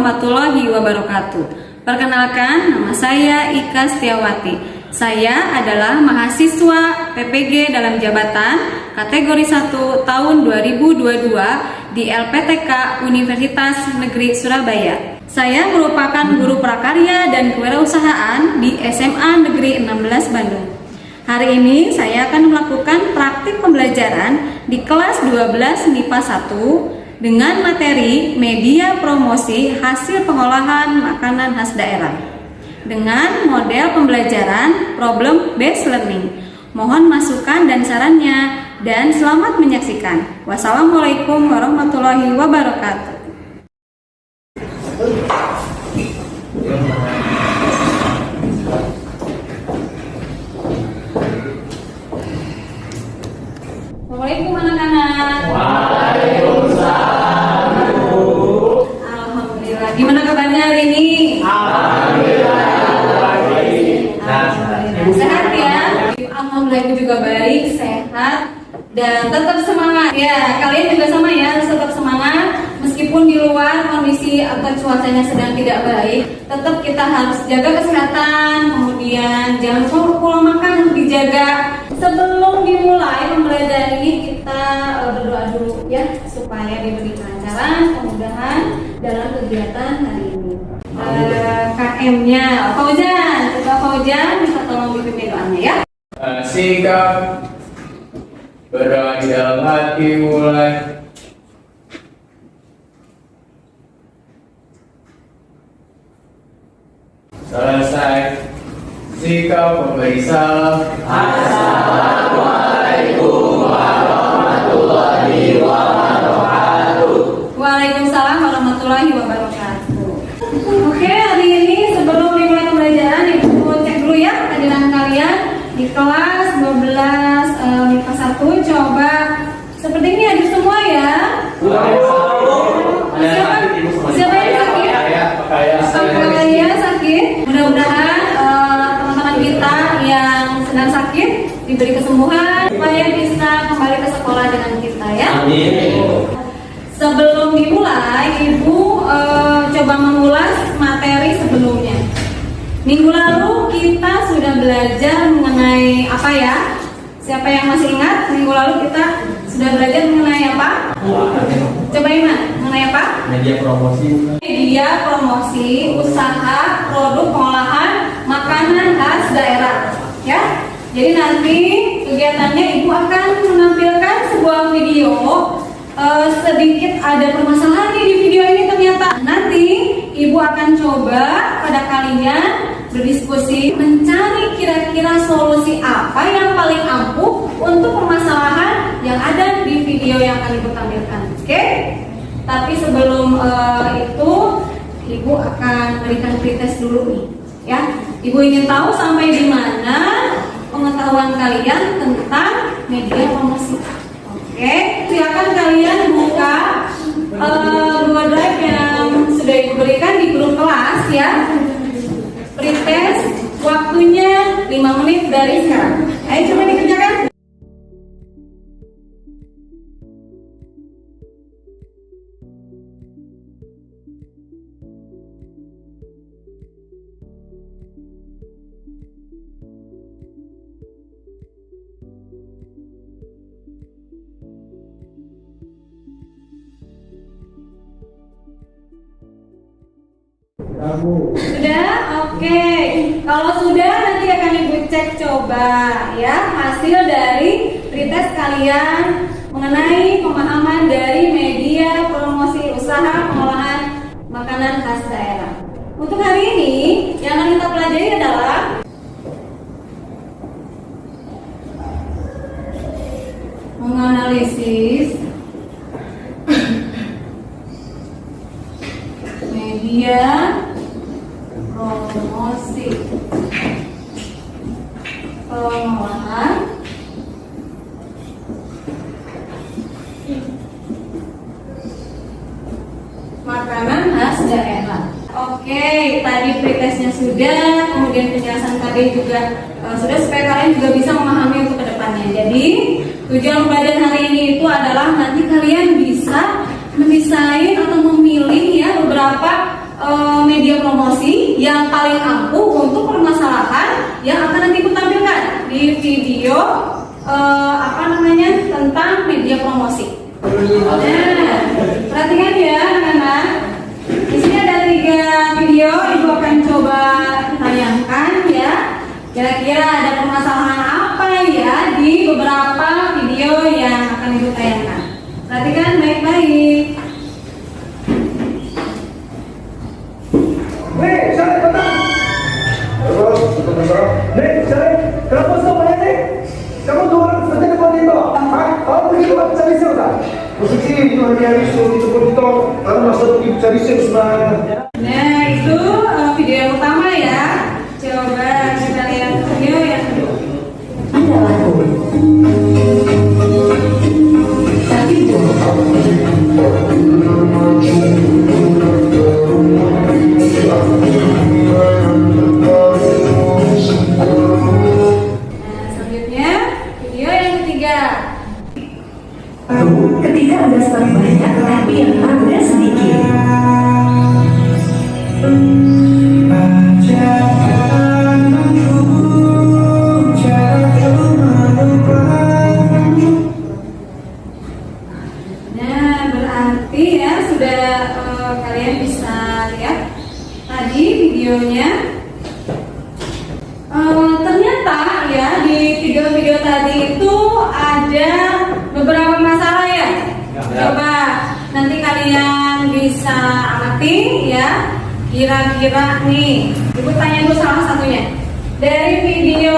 warahmatullahi wabarakatuh. Perkenalkan, nama saya Ika Setiawati. Saya adalah mahasiswa PPG dalam jabatan kategori 1 tahun 2022 di LPTK Universitas Negeri Surabaya. Saya merupakan guru prakarya dan kewirausahaan di SMA Negeri 16 Bandung. Hari ini saya akan melakukan praktik pembelajaran di kelas 12 MIPA 1 dengan materi media promosi hasil pengolahan makanan khas daerah dengan model pembelajaran problem based learning. Mohon masukan dan sarannya dan selamat menyaksikan. Wassalamualaikum warahmatullahi wabarakatuh. Assalamualaikum anak-anak. Waalaikumsalam. Alhamdulillah. Gimana kabarnya hari ini? Alhamdulillah. Sehat ya? Alhamdulillah, itu juga baik, sehat dan tetap semangat. Ya, kalian juga sama ya, harus tetap semangat meskipun di luar kondisi atau cuacanya sedang tidak baik. Tetap kita harus jaga kesehatan, kemudian jangan lupa pola makan harus dijaga. Sebelum dimulai pembelajaran ini kita berdoa dulu ya supaya diberi kelancaran, kemudahan dalam kegiatan hari ini. KM-nya Fauzan, Ketua Fauzan bisa tolong dipimpin doanya ya. Sikap berdoa di dalam hati mulai. Selesai. Sikap memberi salam. Assalamualaikum warahmatullahi wabarakatuh. Waalaikumsalam warahmatullahi wabarakatuh. Oke, hari ini sebelum dimulai pembelajaran Ibu cek dulu ya kehadiran kalian di kelas 12 MIPA 1. Coba seperti ini hadir semua ya. Siapa yang sakit? Pakaya sakit. Mudah-mudahan teman-teman kita yang sedang sakit diberi kesembuhan supaya bisa kembali ke sekolah dengan kita ya. Amin. Sebelum dimulai, Ibu coba mengulas materi sebelumnya. Minggu lalu kita sudah belajar mengenai apa ya? Siapa yang masih ingat? Minggu lalu kita sudah belajar mengenai apa? Coba ingat, mengenai apa? Media promosi. Media promosi usaha produk pengolahan makanan khas daerah. Ya. Jadi nanti kegiatannya Ibu akan menampilkan sebuah video. Sedikit ada permasalahan di video ini ternyata. Nanti Ibu akan coba pada kalian berdiskusi mencari kira-kira solusi apa yang paling ampuh untuk permasalahan yang ada di video yang akan Ibu tampilkan. Oke? Tapi sebelum itu Ibu akan berikan pretest dulu nih, ya. Ibu ingin tahu sampai di mana pengetahuan kalian tentang media promosi. Oke, silakan kalian buka dua drive yang sudah Ibu berikan di grup kelas ya. Pretest waktunya 5 menit dari sekarang. Ayo coba dikerjakan. Sudah? Oke. Kalau sudah nanti akan Ibu cek coba ya hasil dari pretest kalian mengenai pemahaman dari media promosi usaha pengolahan makanan khas daerah. Untuk hari ini yang akan kita pelajari adalah menganalisis media promosi pengolahan makanan khas daerah. Oke, tadi pretestnya sudah, kemudian penjelasan tadi juga sudah supaya kalian juga bisa memahami untuk kedepannya. Jadi tujuan pembelajaran hari ini itu adalah nanti kalian bisa mendesain atau memilih ya beberapa media promosi yang paling ampuh untuk permasalahan yang akan nanti kutampilkan di video tentang media promosi. Nah, perhatikan ya anak-anak. Di sini ada 3 video, Ibu akan coba tayangkan ya. Kira-kira ada permasalahan apa ya di beberapa video yang akan Ibu tayangkan. Perhatikan baik-baik. Nih, Syarif, datang. Nih, Syarif, kenapa semuanya nih? Kamu 2 orang saja depan itu. Hah? Kamu begitu kan cari siapa? Posisi itu hanya isu itu pun itu. Kalau masuk di cari siapa? Nah, itu video yang pertama ya. Coba kita lihat video yang kedua. Ada lagu. Tapi Selanjutnya video yang ketiga. ketika ada stok banyak tapi yang ada sedikit. Nah, berarti ya sudah kalian bisa lihat tadi videonya. Ternyata ya di video tadi itu ada beberapa masalah ya. Coba nanti kalian bisa amati ya. Kira-kira nih, Ibu tanya dulu salah satunya. Dari video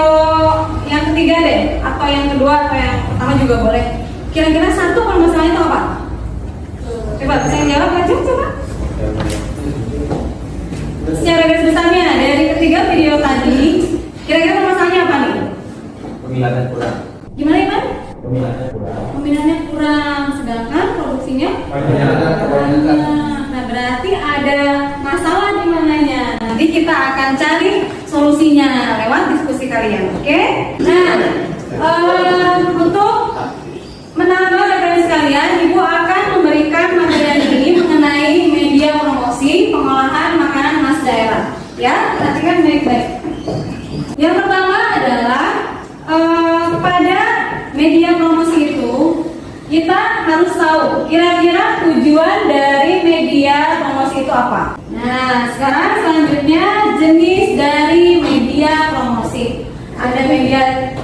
yang ketiga deh, atau yang kedua atau yang pertama juga boleh. Kira-kira satu permasalahan itu apa? Coba bisa yang jawab aja coba. Secara garis besarnya dari ketiga video tadi, kira-kira permasalahannya apa nih? Peminatnya kurang. Gimana Iman? Peminatnya kurang. Peminatnya kurang, sedangkan produksinya Peminatnya kebanyakan. Nah, berarti ada masalah di mananya. Nanti kita akan cari solusinya lewat diskusi kalian, oke? Nah, untuk menambah referensi kalian, Ibu akan memberikan materi ini mengenai media promosi pengolahan makanan khas daerah. Ya, perhatikan baik-baik. Yang pertama adalah pada media promosi itu kita harus tahu kira-kira tujuan dari media promosi itu apa. Nah, sekarang selanjutnya jenis dari media promosi. Ada media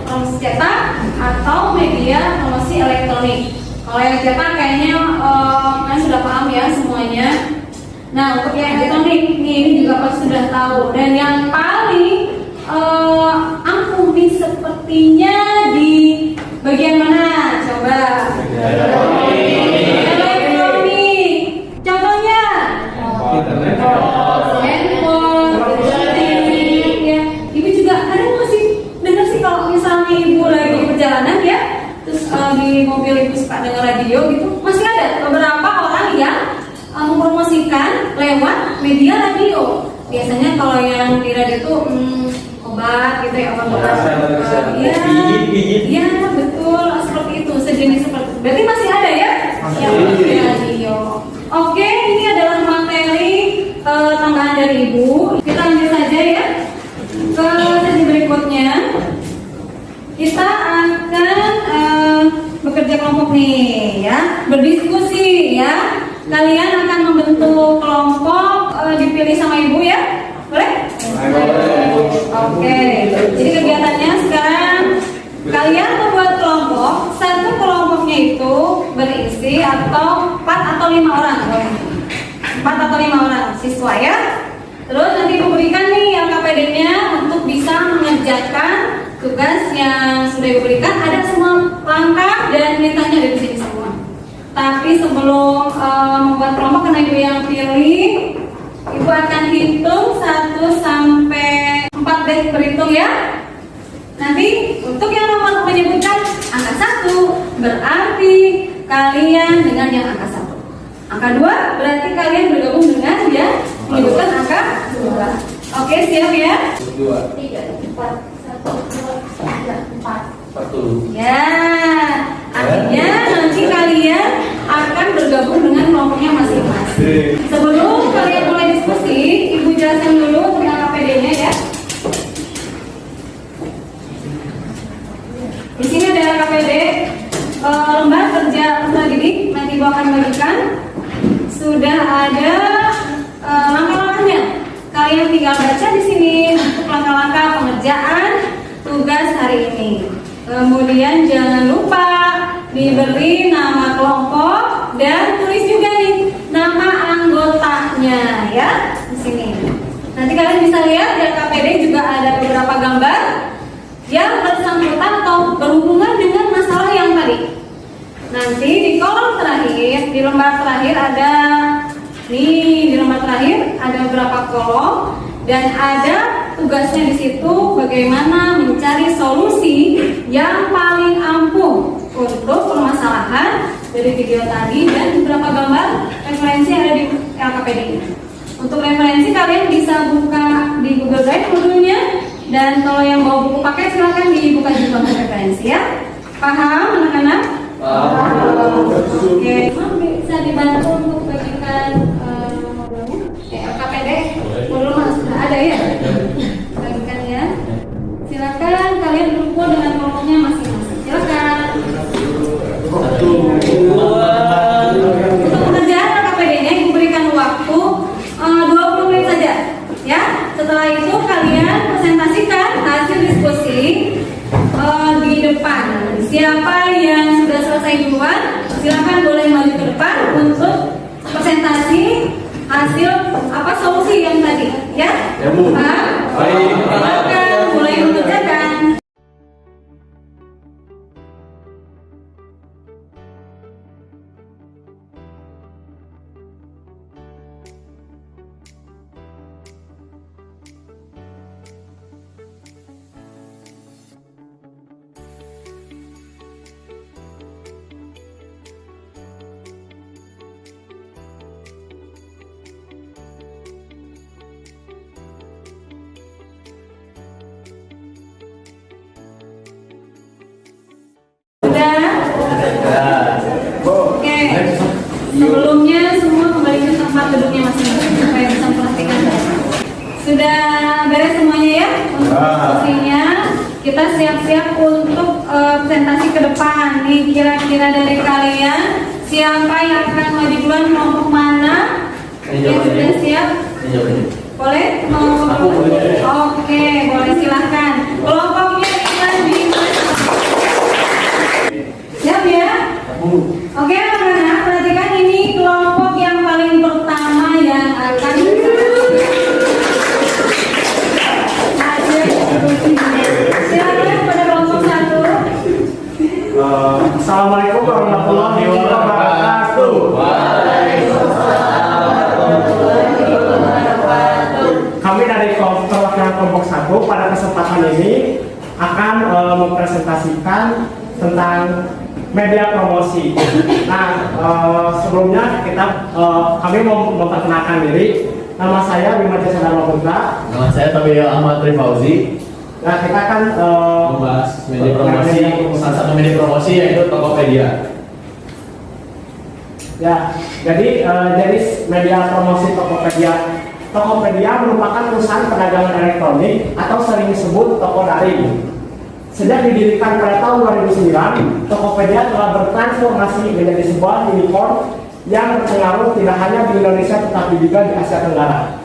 promosi cetak atau media promosi elektronik. Kalau yang cetak kayaknya kalian sudah paham ya semuanya. Nah, untuk yang elektronik ini juga pasti sudah tahu. Dan yang paling ampuh nih sepertinya di bagian mana? Coba. Elektronik. Contohnya handphone, ya. Ibu juga kadang masih dengar sih kalau misalnya ibu lagi di perjalanan ya, terus di mobil ibu suka dengar radio gitu, masih ada beberapa orang yang mempromosikan lewat media radio. Biasanya kalau yang di radio itu obat gitu ya, obat-obat. Iya betul, seperti itu, sejenis seperti itu. Berarti masih ada ya yang di radio. Oke, ini adalah materi tambahan dari Ibu. Kita lanjut saja ya ke sesi berikutnya. Kita akan bekerja kelompok nih ya, berdiskusi ya. Kalian akan membentuk kelompok, dipilih sama Ibu ya, boleh? Oke, jadi kegiatannya sekarang kalian membuat kelompok. Satu kelompoknya itu berisi atau 4 atau 5 orang, boleh? 4 atau 5 orang siswa ya. Terus nanti diberikan nih LKPD-nya untuk bisa mengerjakan tugas yang sudah diberikan. Ada semua langkah dan mintanya ada di sini semua. Tapi sebelum membuat kelompok, karena Ibu yang pilih, Ibu akan hitung 1 sampai 4 deh, berhitung ya. Nanti untuk yang nomor menyebutkan angka 1 berarti kalian dengan yang angka 1. Angka 2 berarti kalian bergabung dengan yang menyebutkan angka 2. Oke, siap ya? 2, 3, 4, 1, 2, 3, 4. 1. Ya, artinya nanti kalian akan bergabung dengan kelompoknya masing-masing. Sebelum kalian mulai diskusi, bagikan. Sudah ada langkah-langkahnya. Kalian tinggal baca di sini untuk langkah-langkah pengerjaan tugas hari ini. Kemudian jangan lupa diberi nama kelompok dan tulis juga nih nama anggotanya ya di sini. Nanti kalian bisa lihat di KPD juga ada beberapa gambar yang bersangkutan atau berhubungan dengan masalah yang tadi. Nanti di kolom terakhir, di lembar terakhir ada di lembar terakhir ada beberapa kolom dan ada tugasnya di situ bagaimana mencari solusi yang paling ampuh untuk permasalahan dari video tadi dan beberapa gambar referensi yang ada di LKPD ini. Untuk referensi kalian bisa buka di Google Drive modulnya dan kalau yang mau buku pakai silahkan dibuka juga untuk referensi ya. Paham anak-anak? Oke, bisa dibantu untuk bagikan modulnya? LKPD modul mas sudah ada ya? Bagikan ya. Silakan kalian berkumpul dengan kelompoknya masing-masing. Silakan. Untuk pekerjaan LKPD-nya ibu berikan waktu 20 menit saja. Ya. Setelah itu kalian presentasikan hasil diskusi di depan. Siapa yang sudah selesai duluan, silakan boleh maju ke depan untuk presentasi hasil solusi yang tadi, ya? Ya, Bu. Baik. Silakan mulai mengerjakan. Oke, sebelumnya semua kembali ke tempat duduknya masing-masing supaya bisa memperhatikan. Sudah beres semuanya ya untuk diskusinya. Kita siap-siap untuk presentasi ke depan. Nih kira-kira dari kalian siapa yang akan maju duluan, kelompok mana? Yang sudah siap? Boleh? Oke, boleh silahkan. Kelompoknya dengan di siap ya? Oke anak-anak, perhatikan ini kelompok yang paling pertama yang akan silakan pada kelompok 1. Assalamualaikum warahmatullahi wabarakatuh. Kami dari perwakilan kelompok 1 pada kesempatan ini akan mempresentasikan tentang media promosi. Nah, sebelumnya kami mau memperkenalkan diri. Nama saya Bima Jasa Dharma Putra. Nama saya Tabio Ahmad Rifauzi. Nah, kita akan membahas media promosi, salah satu media promosi yaitu Tokopedia. Ya, jadi jenis media promosi Tokopedia. Tokopedia merupakan perusahaan perdagangan elektronik atau sering disebut toko daring. Sejak didirikan pada tahun 2009, Tokopedia telah bertransformasi menjadi sebuah unicorn yang berpengaruh tidak hanya di Indonesia tetapi juga di Asia Tenggara.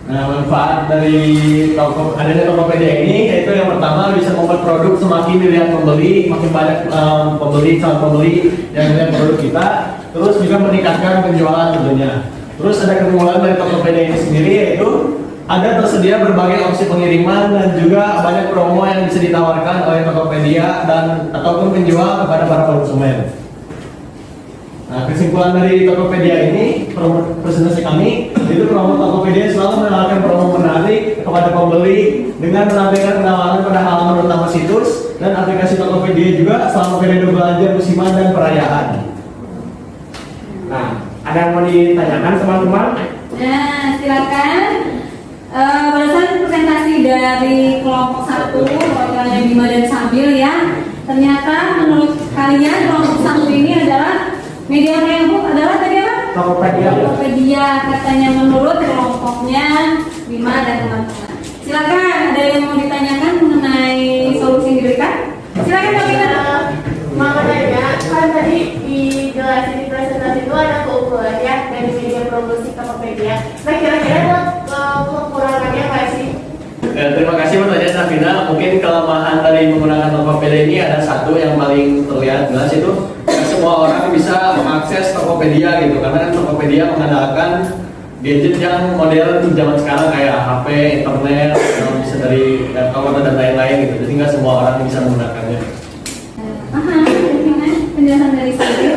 Nah, manfaat dari adanya Tokopedia ini yaitu yang pertama bisa membuat produk semakin dilihat pembeli, makin banyak calon pembeli yang melihat produk kita, terus juga meningkatkan penjualan tentunya. Terus ada keunggulan dari Tokopedia ini sendiri yaitu ada tersedia berbagai opsi pengiriman dan juga banyak promo yang bisa ditawarkan oleh Tokopedia dan ataupun penjual kepada para konsumen. Nah, kesimpulan dari Tokopedia ini, presentasi kami, itu promo Tokopedia selalu menawarkan promo menarik kepada pembeli dengan menampilkan penawaran pada halaman utama situs dan aplikasi Tokopedia juga selama periode belanja musiman dan perayaan. Nah, ada yang mau ditanyakan teman-teman? Nah, silakan. Berdasarkan presentasi dari kelompok 1 perwakilannya Bima dan Sambil ya, ternyata menurut kalian kelompok 1 ini adalah media yang adalah tadi apa? Tokopedia katanya menurut kelompoknya Bima dan teman-teman. Silakan, ada yang mau ditanyakan mengenai solusi yang diberikan? Silakan Pak Bima. Makanya keunggulan ya dari media promosi Tokopedia. Nah kira-kira buat kekurangannya apa sih? Terima kasih pertanyaan Navina. Mungkin kelemahan dari menggunakan Tokopedia ini ada satu yang paling terlihat jelas, itu semua orang bisa mengakses Tokopedia gitu, karena kan Tokopedia mengandalkan gadget yang modern zaman sekarang kayak HP, internet, bisa dari laptop dan lain-lain gitu. Jadi nggak semua orang bisa menggunakannya. Gimana penjelasan dari saya?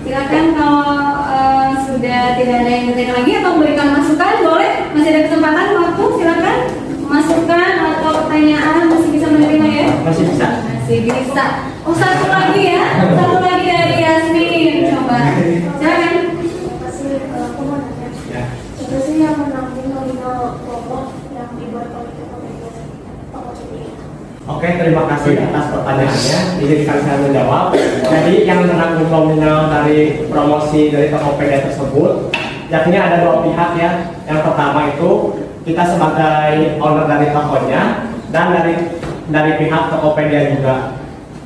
Silakan kalau sudah tidak ada yang bertanya lagi atau memberikan masukan, boleh, masih ada kesempatan waktu, silakan masukan atau pertanyaan masih bisa menerima ya? Masih bisa. Masih bisa. Oh, satu lagi ya, satu lagi dari Yasmin, coba. Silakan. Aku mau nanya. Siapa sih yang menampung nominal kelompok yang dibuat oleh Tokopedia? Oke, terima kasih atas pertanyaannya. Izinkan saya menjawab. Jadi yang menanggung nominal dari promosi dari Tokopedia tersebut, yakni ada dua pihak ya. Yang pertama itu kita sebagai owner dari tokonya dan dari pihak Tokopedia juga.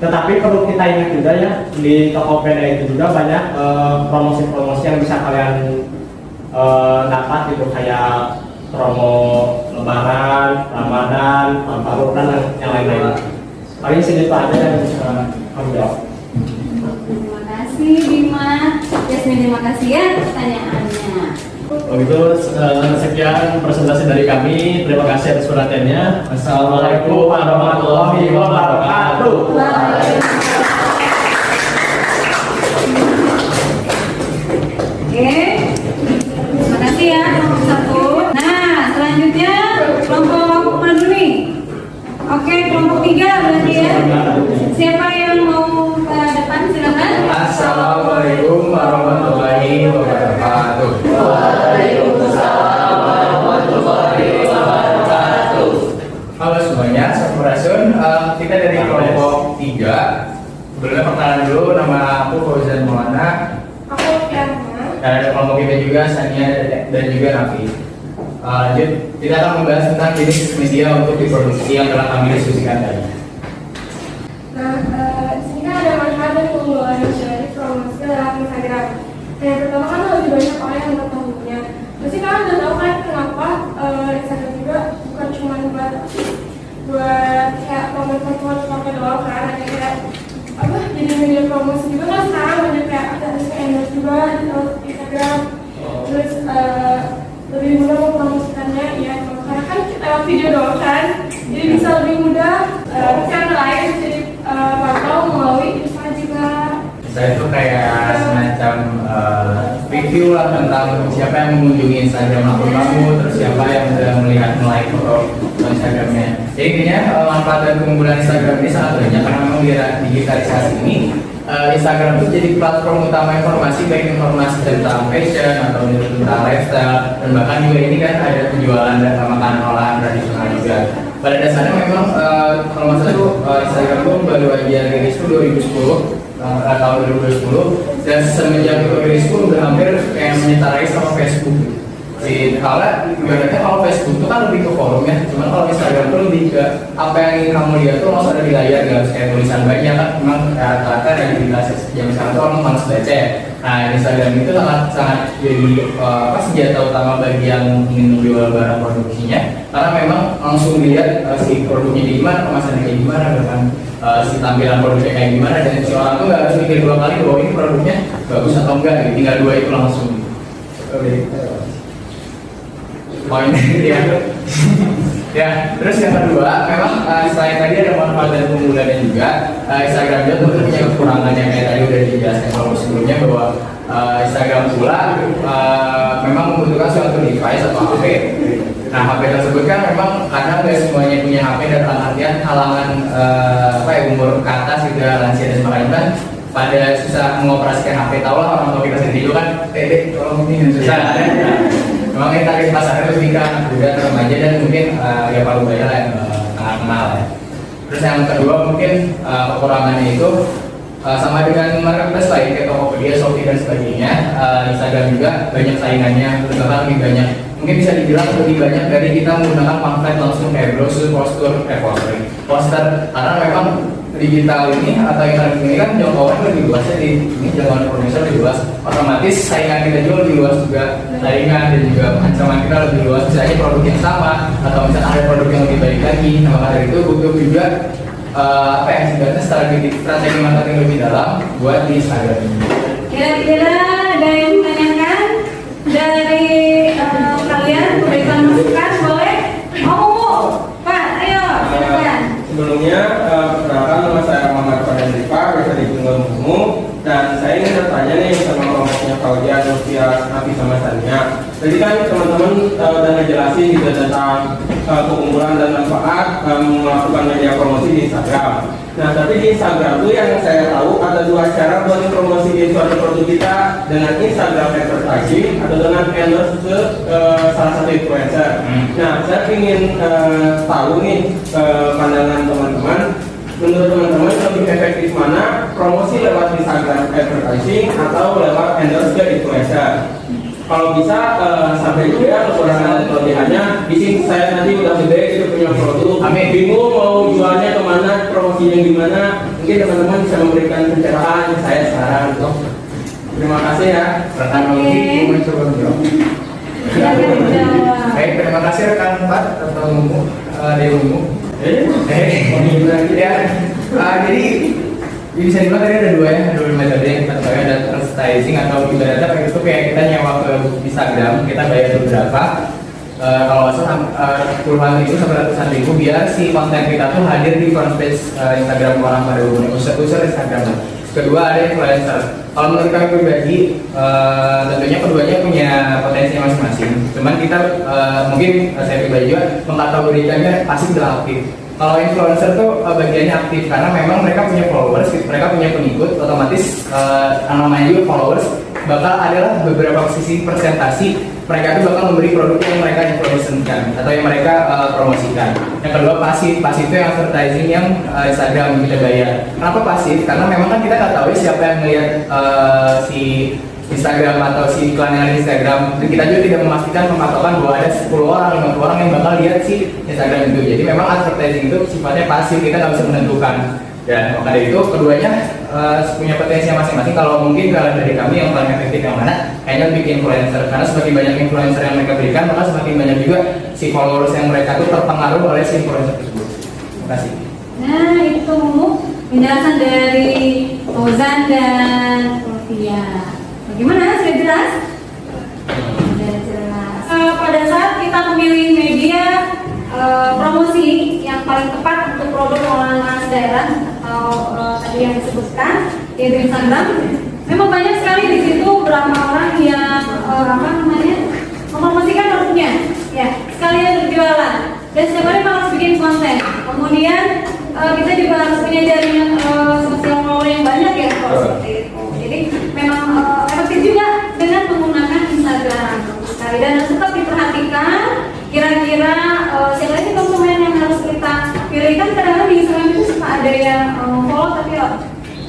Tetapi perlu kita ingat juga ya, di Tokopedia itu juga banyak promosi-promosi yang bisa kalian dapat gitu, kayak promo Lebaran, Ramadan, tahun baru dan yang lain-lain. Paling segitu aja yang bisa kami jawab. Terima kasih Bima. Yasmin, terima kasih ya pertanyaannya. Begitu, sekian presentasi dari kami. Terima kasih atas perhatiannya. Assalamualaikum warahmatullahi wabarakatuh. Oke, terima kasih ya kelompok satu. Nah, selanjutnya kelompok mana dulu nih? Oke, kelompok 3 berarti ya. Siapa yang mau ke depan, silakan. Assalamualaikum warahmatullahi wabarakatuh. Waalaikumsalam warahmatullahi wabarakatuh. Halo semuanya, Sampurasun. Kita dari kelompok 3. Sebelumnya perkenalan dulu, nama aku Fauzan Maulana. Aku Tiana. Dan ada kelompok kita juga, Sania dan juga Nafi. Lanjut, kita akan membahas tentang jenis media untuk diproduksi yang telah kami diskusikan tadi. Nah, di sini kan ada manfaat dan keunggulan dari promosi lewat Instagram. Nah, yang pertama kan lebih banyak orang yang mengetahuinya. Pasti kalian udah tahu kan kenapa Instagram juga bukan cuma buat kayak pamer-pamer pakai doang kan, ada kayak apa jadi media promosi juga kan sekarang banyak kayak ada endorse juga di Instagram. Terus lebih mudah mempromosikannya ya, karena kan lewat video doang kan, jadi bisa lebih mudah channel lain jadi pantau melalui Instagram juga. Saya itu kayak semacam review lah tentang siapa yang mengunjungi Instagram akun kamu, terus siapa yang sudah melihat like foto Instagramnya. Jadi intinya manfaat dan keunggulan Instagram ini sangat banyak karena memang di era digitalisasi ini Instagram itu jadi platform utama informasi, baik informasi tentang fashion atau tentang lifestyle, dan bahkan juga ini kan ada penjualan dan makanan olahan tradisional juga. Pada dasarnya memang kalau nggak salah itu Instagram itu baru aja rilis itu 2010 tahun 2010, dan semenjak itu rilis itu udah hampir kayak menyetarai sama Facebook. Di kala ibaratnya kalau Facebook itu kan lebih ke forum ya, cuman kalau Instagram itu lebih ke apa yang ingin kamu lihat tuh langsung ada di layar, nggak harus kayak tulisan banyak kan. Memang rata-rata yang dibahas jam sekarang tuh orang malas baca ya. Nah, Instagram itu sangat jadi senjata utama bagi yang ingin menjual barang produksinya, karena memang langsung dilihat si produknya di gimana, kemasannya kayak gimana, bahkan si tampilan produknya kayak gimana, dan si orang tuh nggak harus mikir 2 kali bahwa ini produknya bagus atau enggak, gitu. Tinggal 2 itu langsung. Poin ya. Ya, terus yang kedua, memang selain tadi ada manfaat dan keunggulannya juga, Instagram juga tentu punya kekurangannya kayak tadi udah dijelaskan kalau sebelumnya, bahwa Instagram pula memang membutuhkan suatu device atau HP. Nah, HP tersebut kan memang kadang nggak semuanya punya HP, dan dalam artian halangan umur ke atas gitu, lansia dan sebagainya kan pada susah mengoperasikan HP. Tahu lah orang tua kita sendiri juga kan, tolong ini susah. Memang kita target pasarnya lebih ke anak muda, remaja, dan mungkin ya paling banyak lah yang sangat kenal ya. Terus yang kedua mungkin kekurangannya itu sama dengan marketplace lain kayak Tokopedia, Shopee dan sebagainya. Instagram juga banyak saingannya, bahkan lebih banyak mungkin bisa dibilang lebih banyak dari kita menggunakan pamflet langsung kayak brosur, poster, karena memang digital ini atau internet ini kan jangkauan lebih luas ya, di ini jangkauan Indonesia lebih luas, otomatis saingan kita juga lebih luas juga, saingan dan juga ancaman kita lebih luas, misalnya produk yang sama atau misalnya ada produk yang lebih baik lagi. Nah, maka dari itu butuh juga apa ya, sebenarnya strategi marketing lebih dalam buat di Instagram ini. Kira-kira ada yang menanyakan dari kalian, berikan masukan, boleh? Pak, ayo silakan. Sebelumnya, perkenalkan nama saya Muhammad Farhan Rifa, biasa dipanggil Mumu, dan saya ingin bertanya nih sama kelompoknya Fauzia, Nufia, Nafi sama Sania. Jadi kan teman-teman udah ngejelasin juga tentang keunggulan dan manfaat melakukan media promosi di Instagram. Nah, tapi di Instagram tuh yang saya tahu ada dua cara buat promosiin suatu produk kita, dengan Instagram advertising atau dengan endorse ke salah satu influencer. Nah, saya ingin tahu nih pandangan teman-teman. Menurut teman-teman lebih efektif mana, promosi lewat Instagram advertising atau lewat endorse ke influencer? Kalau bisa sampai juga kekurangan dan kelebihannya. Di sini saya nanti udah gede itu punya produk, bingung mau jualnya kemana, promosinya gimana. Mungkin teman-teman bisa memberikan pencerahan saya sekarang. Terima kasih ya. Pertama lagi, mencoba menjawab. Silakan dijawab. Baik, terima kasih rekan Pak atau Mumu, Dewimu. Ya, jadi bisa dibilang tadi ada dua metode yang kita pakai, ada advertising atau ibaratnya kayak itu kayak kita nyewa ke Instagram, kita bayar beberapa kalau nggak salah puluhan ribu sampai ratusan ribu biar si konten kita tuh hadir di front page Instagram orang pada umumnya, user Instagram. Kedua ada influencer. Kalau menurut kami pribadi, tentunya keduanya punya potensi masing-masing. Cuman kita mungkin saya pribadi juga mengkategorikannya pasif dan aktif. Kalau influencer tuh bagiannya aktif karena memang mereka punya followers, mereka punya pengikut, otomatis namanya juga followers, bakal adalah beberapa sisi presentasi mereka itu bakal memberi produk yang mereka influencerkan atau yang mereka promosikan. Yang kedua pasif itu yang advertising yang Instagram kita bayar. Kenapa pasif? Karena memang kan kita nggak tahu siapa yang melihat si Instagram atau si iklan yang ada di Instagram. Dan kita juga tidak memastikan mematokan bahwa ada 10 orang, 50 orang yang bakal lihat si Instagram itu. Jadi memang advertising itu sifatnya pasif, kita nggak bisa menentukan. Dan maka dari itu keduanya punya potensi masing-masing. Kalau mungkin kalau dari kami yang paling efektif yang mana? Kayaknya bikin influencer. Karena semakin banyak influencer yang mereka berikan, maka semakin banyak juga si followers yang mereka tuh terpengaruh oleh si influencer tersebut. Terima kasih. Nah, itu penjelasan dari Fauzan dan Sofia. Bagaimana? Sudah jelas? Sudah jelas. Pada saat kita memilih media promosi yang paling tepat untuk produk olahan khas daerah atau tadi yang disebutkan yaitu Instagram, memang banyak sekali di situ beberapa orang yang mempromosikan produknya, ya sekalian berjualan. Dan setiap hari memang harus bikin konten. Kemudian kita juga harus punya jaringan sosial media yang banyak ya, seperti itu. Jadi memang efektif juga dengan menggunakan Instagram sekali, dan harus tetap diperhatikan kira-kira siapa sih konsumen yang harus kita pilihkan. Kadang-kadang di Instagram itu suka ada yang follow tapi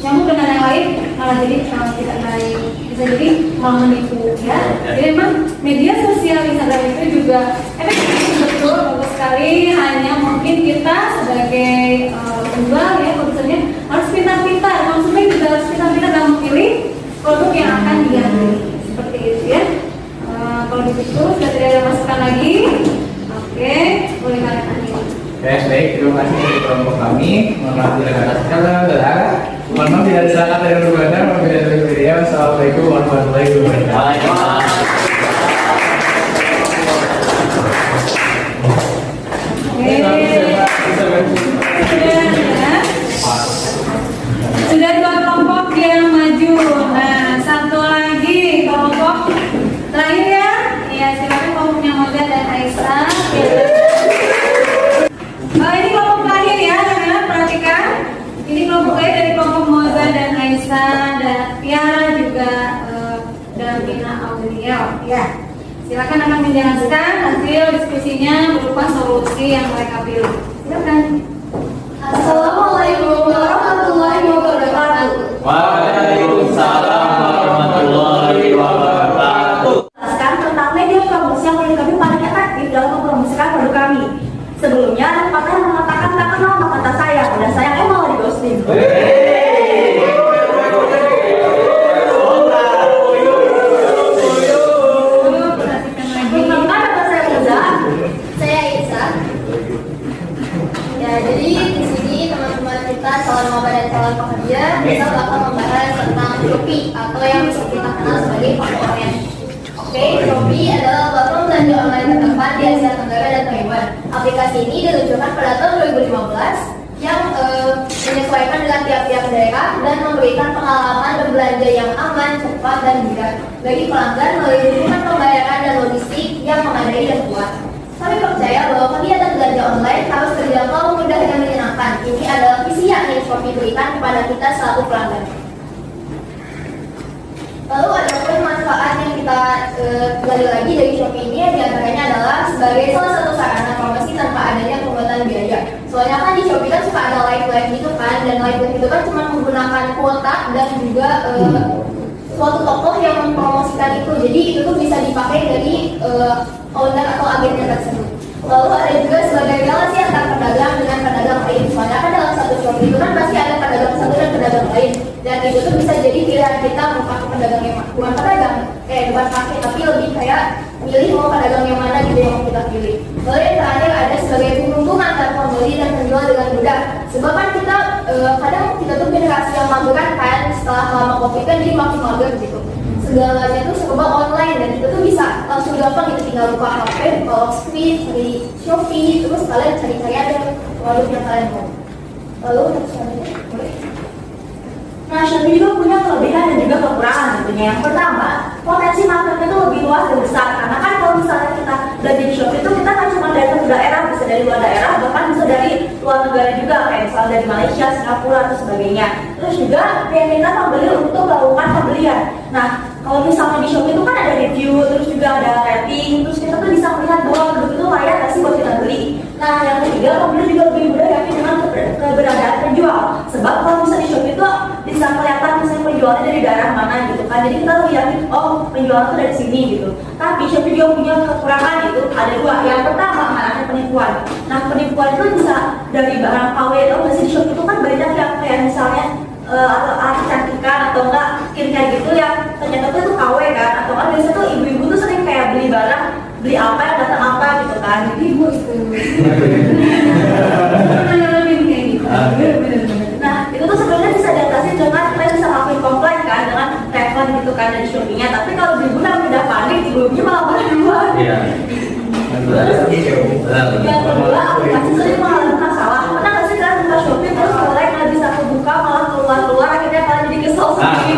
nyambung dengan yang lain malah jadi tidak baik, bisa jadi malah menipu ya. Jadi memang media sosial Instagram itu juga efektif, betul, bagus sekali. Hanya mungkin kita sebagai penjual ya, produsennya harus pintar-pintar, konsumen juga harus pintar-pintar dalam memilih produk yang akan dia beli, seperti itu ya. Kalau begitu sudah tidak ada masukan lagi, oke, boleh kalian lanjut. Oke, baik, terima kasih dari kelompok kami. Mohon maaf bila kata salah. Mohon maaf tidak disalah dari berbadan, mohon tidak dari video. Assalamualaikum warahmatullahi wabarakatuh. Sudah dua kelompok yang maju. Nah, satu lagi kelompok terakhir ya. Ya, silakan kelompoknya Moza dan Aisyah. Ini kelompok terakhir ya, teman-teman perhatikan. Ini kelompok terakhir dari kelompok Moza dan Aisyah dan Tiara juga Davina Aulia. Ya, silakan akan menjelaskan hasil diskusinya berupa solusi yang mereka pilih. Silakan. Assalamualaikum warahmatullahi wabarakatuh. Waalaikumsalam warahmatullahi wabarakatuh. Sekarang tentang media promosi yang paling kami kita calon maba dan calon pekerja, kita bakal membahas tentang Shopee atau yang bisa kita kenal sebagai Shopee. Oke, Shopee adalah platform belanja online terdepan di Asia Tenggara dan Taiwan. Aplikasi ini diluncurkan pada tahun 2015 yang menyesuaikan dengan tiap-tiap daerah dan memberikan pengalaman berbelanja yang aman, cepat, dan mudah bagi pelanggan melalui dukungan pembayaran dan logistik yang memadai dan kuat. Kami percaya bahwa kegiatan belanja online harus terjangkau, mudah, dan menyenangkan. Ini adalah visi yang ingin Shopee berikan kepada kita selaku pelanggan. Lalu ada pun manfaat yang kita gali lagi dari Shopee ini, diantaranya adalah sebagai salah satu sarana promosi tanpa adanya pungutan biaya. Soalnya kan di Shopee kan suka ada live gitu kan, dan live itu kan cuma menggunakan kuota dan juga suatu tokoh yang mempromosikan itu. Jadi itu tuh bisa dipakai dari owner atau agennya tersebut. Lalu ada juga sebagai relasi antar pedagang dengan pedagang lain. Soalnya kan dalam satu Shopee itu kan pasti ada pedagang satu dan pedagang lain. Dan itu tuh bisa jadi pilihan kita mau pakai pedagang yang bukan pedagang, bukan pakai, tapi lebih kayak milih mau pedagang yang mana gitu yang mau kita pilih. Lalu yang terakhir ada sebagai penghubung antar pembeli dan penjual dengan mudah. Sebab kan kita kadang kita tuh generasi yang mageran kan, setelah lama COVID kan jadi makin mager gitu. Segalanya tuh serba online dan itu tuh bisa langsung gampang gitu, tinggal buka HP, buka lock screen, cari Shopee, terus kalian cari-cari aja produk yang kalian mau. Lalu boleh. Nah, Shopee juga punya kelebihan dan juga kekurangan tentunya. Yang pertama, potensi marketnya itu lebih luas dan besar. Karena kan kalau misalnya kita belanja di Shopee itu kita kan cuma dari satu daerah, bisa dari luar daerah, bahkan bisa dari luar negara juga, kayak misalnya dari Malaysia, Singapura, atau sebagainya. Terus juga kita membeli untuk melakukan pembelian. Nah, kalau misalnya di Shopee itu kan ada review, terus juga ada rating, terus kita tuh bisa melihat bahwa produk itu layak nggak sih buat kita beli. Nah, yang ketiga, pembeli juga lebih mudah yakin dengan keberadaan penjual. Sebab kalau misalnya di Shopee itu bisa kelihatan misalnya penjualnya dari daerah mana gitu kan. Jadi kita lebih yakin, oh penjualnya tuh dari sini gitu. Tapi Shopee juga punya kekurangan gitu, ada dua. Yang pertama, ada penipuan. Nah, penipuan itu bisa dari barang KW, atau masih di Shopee itu kan banyak yang kayak misalnya atau arti cantikan atau enggak skincare gitu yang ternyata tuh itu KW kan, atau kan biasanya tuh ibu-ibu tuh sering kayak beli barang, beli apa yang datang apa gitu kan. Jadi ibu itu nah itu tuh sebenarnya bisa diatasi dengan kalian bisa lakuin komplain kan, dengan telepon gitu kan dari Shopee-nya. Tapi kalau ibu udah panik, ibu-ibunya malah marah duluan. Yang kedua, aplikasi sering mengalami masalah. Pernah nggak sih kalian buka Shopee terus mulai nggak bisa kebuka, malah keluar akhirnya kalian jadi kesel sendiri.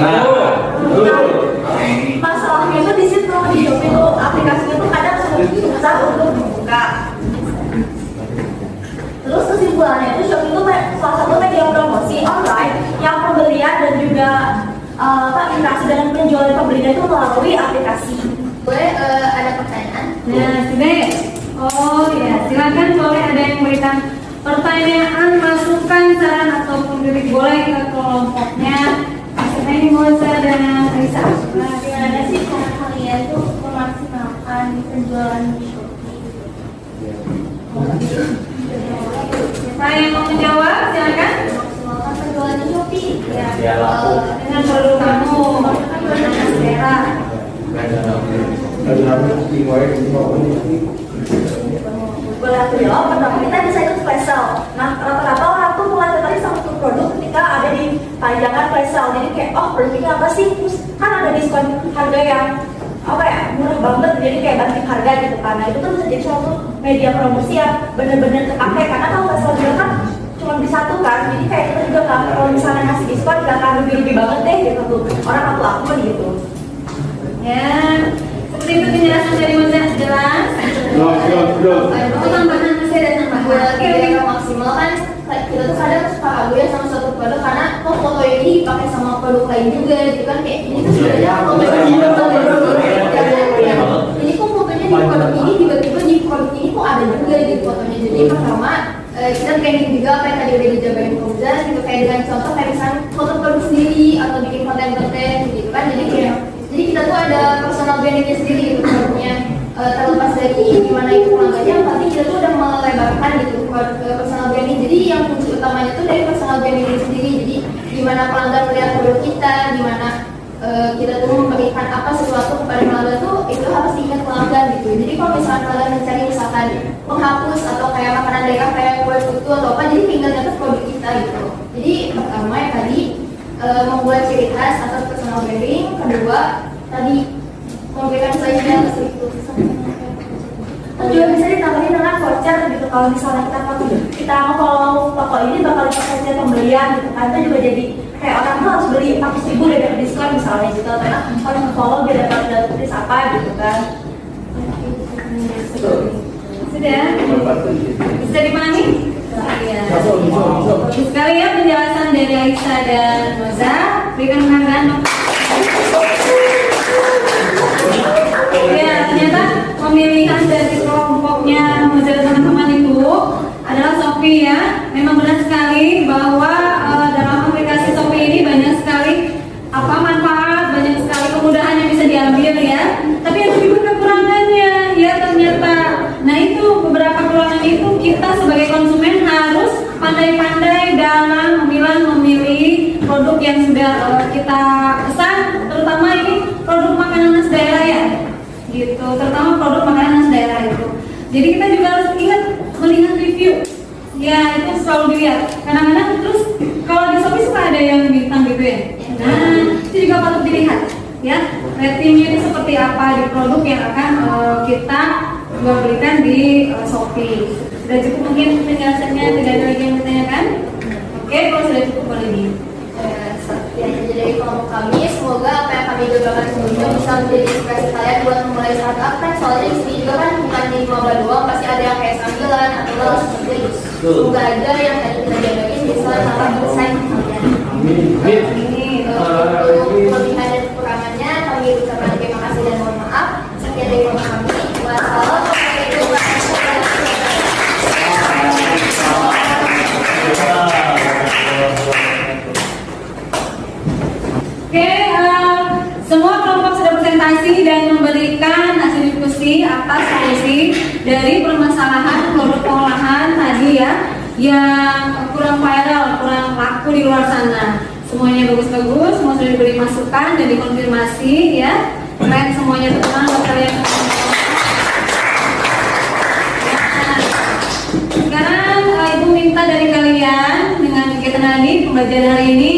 Masalahnya itu di situ, di Shopee itu aplikasinya tuh kadang susah untuk dibuka. Terus kesimpulannya itu Shopee itu salah satu media promosi online yang pembelian dan juga interaksi dengan penjual dan pembelinya itu melalui aplikasi. Boleh ada pertanyaan? Nah, sudah. Oh ya, silakan boleh ada yang memberikan pertanyaan, masukan, saran ataupun kritik boleh ke kelompoknya. Maksudnya ini Moza dan Risa. Nah, gimana sih cara kalian tuh memaksimalkan penjualan di Shopee? Siapa yang mau menjawab? Silakan. Maksimalkan penjualan di Shopee. Ya, Dengan produk kamu, dengan selera. Boleh aku jawab, pertama kita bisa ikut flash sale. Nah, rata-rata orang tuh mulai tertarik sama satu produk ketika ada di pajangan flash sale. Jadi kayak, oh produk ini apa sih? Terus kan ada diskon harga yang murah banget, jadi kayak banting harga gitu kan. Nah itu tuh bisa jadi suatu media promosi yang benar-benar terpakai, karena kalau flash sale juga kan cuma di satu kan. Jadi kayak kita juga kan, kalau misalnya ngasih diskon gak akan rugi-rugi banget deh gitu tuh. Orang aku gitu. Ya, seperti itu penjelasan dari Moza, jelas. Itu tambahan masih ada tambahan. Kita maksimal kan kita tuh kadang suka ragu ya sama suatu produk karena kok foto ini dipakai sama produk lain juga gitu kan, kayak ini tuh sebenarnya jadi kok fotonya di produk ini tiba-tiba di produk ini kok ada juga gitu fotonya. Jadi pertama kita pengen juga apa yang tadi udah dijabarin Fauzan gitu, kayak dengan contoh kayak misalnya foto produk sendiri atau bikin konten-konten gitu kan. Jadi kita tuh ada personal brandingnya sendiri gitu produknya. Terlepas dari gimana itu pelanggannya, tapi kita tuh udah melebarkan gitu personal branding. Jadi yang kunci utamanya tuh dari personal branding itu sendiri. Jadi gimana pelanggan melihat produk kita, gimana kita tuh memberikan apa sesuatu kepada pelanggan tuh itu harus diingat pelanggan gitu. Jadi kalau misalkan kalian mencari misalkan penghapus atau kayak makanan daerah kayak kue putu atau apa, jadi tinggal nyatet produk kita gitu. Jadi membuat ciri khas atau personal branding. Kedua, tadi memberikan pelajaran itu. Juga bisa ditambahin dengan voucher gitu. Kalau misalnya kita mau follow toko ini bakal dikasih pembelian gitu kan, itu juga jadi kayak orang tuh harus beli 400.000 dia dapat diskon misalnya gitu, karena harus follow dia dapat gratis apa gitu kan. Sudah? Bisa dipahami? Iya. Bagus sekali ya penjelasan dari Aisyah dan Moza. Berikan penghargaan dong. Ya, ternyata pemilihan dari kelompoknya Moza dan teman-teman itu adalah Shopee ya. Memang benar sekali bahwa dalam aplikasi Shopee ini banyak sekali manfaat, banyak sekali kemudahan yang bisa diambil ya. Tapi ada juga kekurangannya ya ternyata. Nah itu beberapa kekurangan itu kita sebagai konsumen harus pandai-pandai dalam memilih produk yang sudah kita pesan, terutama ini produk makanan khas daerah ya, gitu. Terutama produk makanan khas daerah itu. Jadi kita juga harus ingat melihat review. Ya itu selalu dilihat. Kadang-kadang terus kalau di Shopee suka ada yang bintang gitu ya. Nah itu juga patut dilihat. Ya ratingnya itu seperti apa di produk yang akan kita berikan di Shopee. Sudah cukup mungkin penjelasannya, tidak ada lagi yang ditanyakan? Oke, kalau sudah cukup boleh di. Ya, jadi dari kelompok kami, semoga apa yang kami jabarkan sebelumnya bisa menjadi inspirasi kalian buat memulai startup kan. Soalnya di sini juga kan bukan di lomba doang, pasti ada yang kayak sambilan atau hal seperti itu. Semoga aja yang tadi kita jabarin bisa tambah bersaing kalian. Ini untuk kelebihan dan kekurangannya kami ucapkan terima kasih dan mohon maaf. Sekian dari kelompok kami. Wassalamualaikum warahmatullahi wabarakatuh. Oke, semua kelompok sudah presentasi dan memberikan hasil diskusi atas solusi dari permasalahan produk pengolahan tadi ya, yang kurang viral, kurang laku di luar sana. Semuanya bagus-bagus, semua sudah diberi masukan dan dikonfirmasi ya. Keren semuanya teman-teman buat kalian. Sekarang Ibu minta dari kalian dengan kegiatan hari ini, pembelajaran hari ini,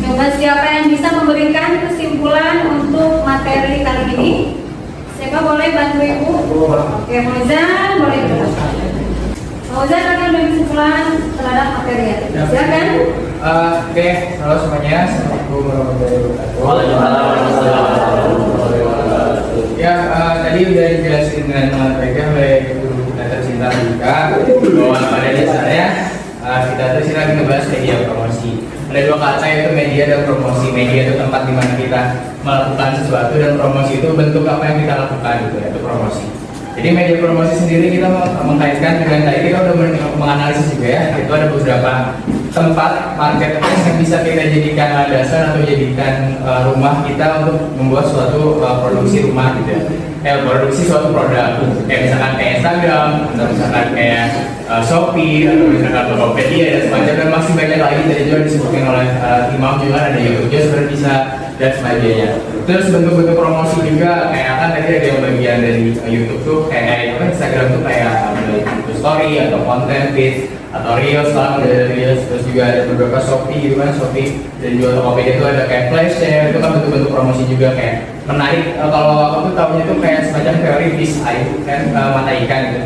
coba siapa yang bisa memberikan kesimpulan untuk materi kali ini? Siapa boleh bantu Ibu? Oke, Fauzan boleh Ibu. Fauzan akan memberi kesimpulan terhadap materi ya. Silakan. Oke, halo semuanya. Assalamualaikum warahmatullahi wabarakatuh. Ya, tadi udah dijelasin dengan baik oleh guru kita tercinta juga bahwa pada dasarnya kita terus lagi ngebahas media promosi. Ada dua kata yaitu media dan promosi. Media itu tempat di mana kita melakukan sesuatu dan promosi itu bentuk apa yang kita lakukan gitu, yaitu promosi. Jadi media promosi sendiri kita mengkaitkan dengan tadi kita udah menganalisis juga ya, itu ada beberapa tempat marketplace yang bisa kita jadikan dasar atau jadikan rumah kita untuk membuat suatu produksi rumah gitu ya. Produksi suatu produk kayak misalkan kayak Instagram atau misalkan kayak Shopee atau misalkan Tokopedia dan sebagainya, dan masih banyak lagi tadi juga disebutkan oleh Imam juga ada YouTube juga sebenarnya bisa dan sebagainya. Terus bentuk-bentuk promosi juga kayak kan tadi ada yang bagian dari YouTube tuh kayak Instagram tuh kayak story atau konten feed atau reels lah, ada reels. Terus juga ada beberapa Shopee gitu kan, Shopee dan juga Tokopedia itu ada kayak flash share, itu kan bentuk-bentuk promosi juga kayak menarik. Kalau aku tuh tahunya tuh kayak semacam teori fish eye kan, mata ikan gitu.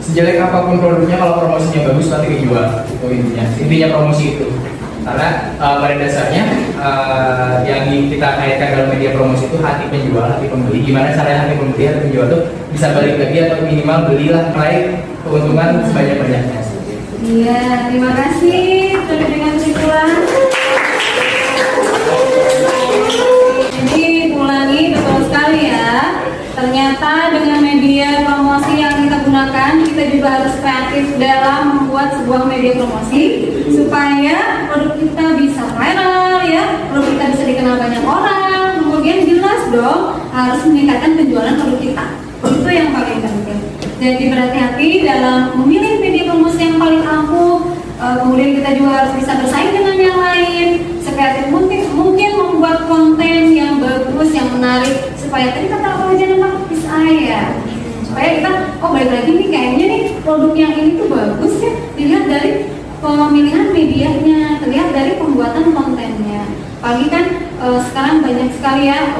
Sejelek apapun produknya kalau promosinya bagus pasti kejual, itu intinya promosi itu. Karena pada dasarnya yang kita kaitkan dalam media promosi itu hati penjual, hati pembeli. Gimana caranya hati pembeli, hati penjual itu bisa balik lagi atau minimal belilah, meraih keuntungan sebanyak-banyaknya. Iya, terima kasih. Sudah dengan kesimpulan. Jadi ulangi betul sekali ya. Ternyata dengan media promosi yang kita gunakan, kita juga harus kreatif dalam membuat sebuah media promosi supaya produk kita bisa viral ya, produk kita bisa dikenal banyak orang. Kemudian jelas dong harus meningkatkan penjualan produk kita. Itu yang paling penting. Jadi berhati-hati dalam memilih media promosi yang paling ampuh. Kemudian kita juga harus bisa bersaing dengan yang lain. Sekreatif mungkin membuat konten yang bagus, yang menarik, supaya tadi kata apa aja nama ya, supaya kita balik lagi nih kayaknya nih produk yang ini tuh bagus ya, dilihat dari pemilihan medianya, terlihat dari pembuatan kontennya. apalagi kan sekarang banyak sekali ya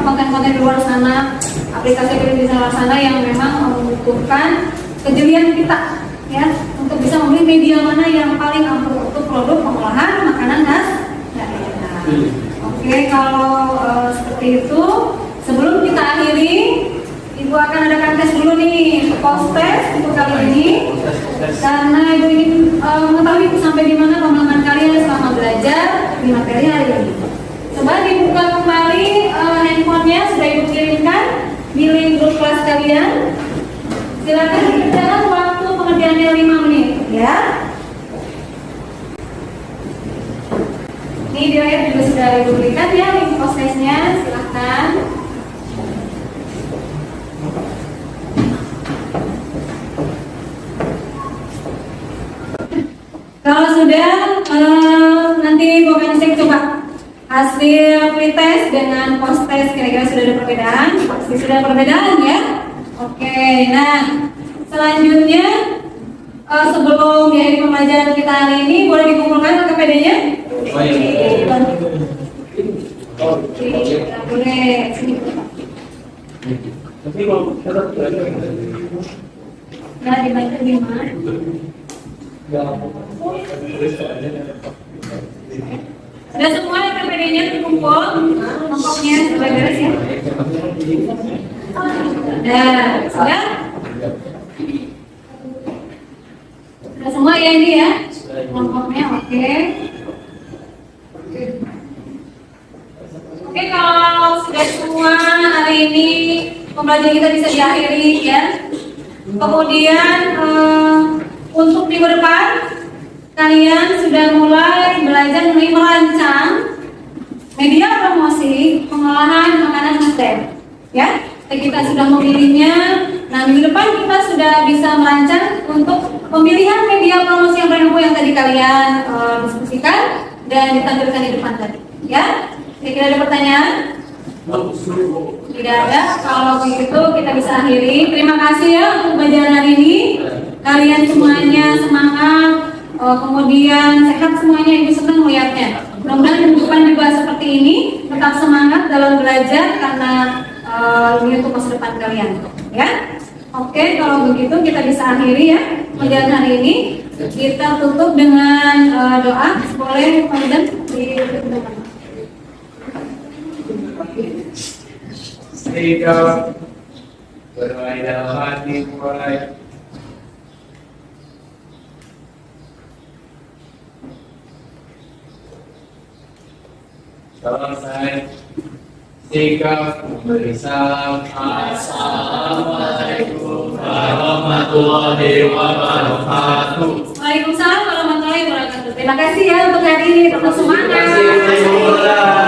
konten-konten di luar sana, aplikasi-aplikasi di luar sana yang memang membutuhkan kejelian kita ya untuk bisa memilih media mana yang paling ampuh untuk produk pengolahan makanan khas daerah. Oke, kalau seperti itu, sebelum kita akhiri, Ibu akan adakan tes dulu nih, post test untuk kali ini, karena Ibu ingin mengetahui sampai di mana pemahaman kalian selama belajar di materi hari ini. Coba dibuka kembali handphonenya, sudah Ibu kirimkan di link grup kelas kalian. Silakan dikerjakan waktu pengerjaannya 5 menit, ya. Ini dia juga sudah Ibu berikan ya link post testnya, silakan. Kalau sudah, nanti Ibu akan cek coba hasil pretest dengan post test kira-kira sudah ada perbedaan. Pasti sudah ada perbedaan ya. Oke, nah selanjutnya sebelum diakhiri pembelajaran kita hari ini, boleh dikumpulkan KPD-nya? Boleh. Nah, dibaca gimana? Sudah semua KPD-nya terkumpul, kelompoknya sudah beres ya? Sudah? Sudah semua ya ini ya? Kelompoknya oke. Oke, kalau sudah semua hari ini pembelajaran kita bisa diakhiri ya. Kemudian untuk minggu depan kalian sudah mulai belajar merancang media promosi pengolahan makanan khas ya. Kita sudah memilihnya. Nah, minggu depan kita sudah bisa merancang untuk pemilihan media promosi yang berapa yang tadi kalian diskusikan dan ditampilkan di depan tadi ya. Kira-kira ada pertanyaan? Tidak ada. Kalau begitu kita bisa akhiri. Terima kasih ya untuk pembelajaran hari ini. Kalian semuanya semangat, kemudian sehat semuanya. Ibu senang melihatnya. Mudah-mudahan minggu depan juga seperti ini. Tetap semangat dalam belajar karena ini untuk masa depan kalian, ya. Oke, kalau begitu kita bisa akhiri ya pembelajaran hari ini. Kita tutup dengan doa. Boleh Pak Udan ditutup. Sehingga berdoa dalam hati mulai. Selesai. Sikap memberi salam. Assalamualaikum warahmatullahi wabarakatuh. Waalaikumsalam warahmatullahi wabarakatuh. Terima kasih ya untuk hari ini. Tetap semangat. Terima kasih.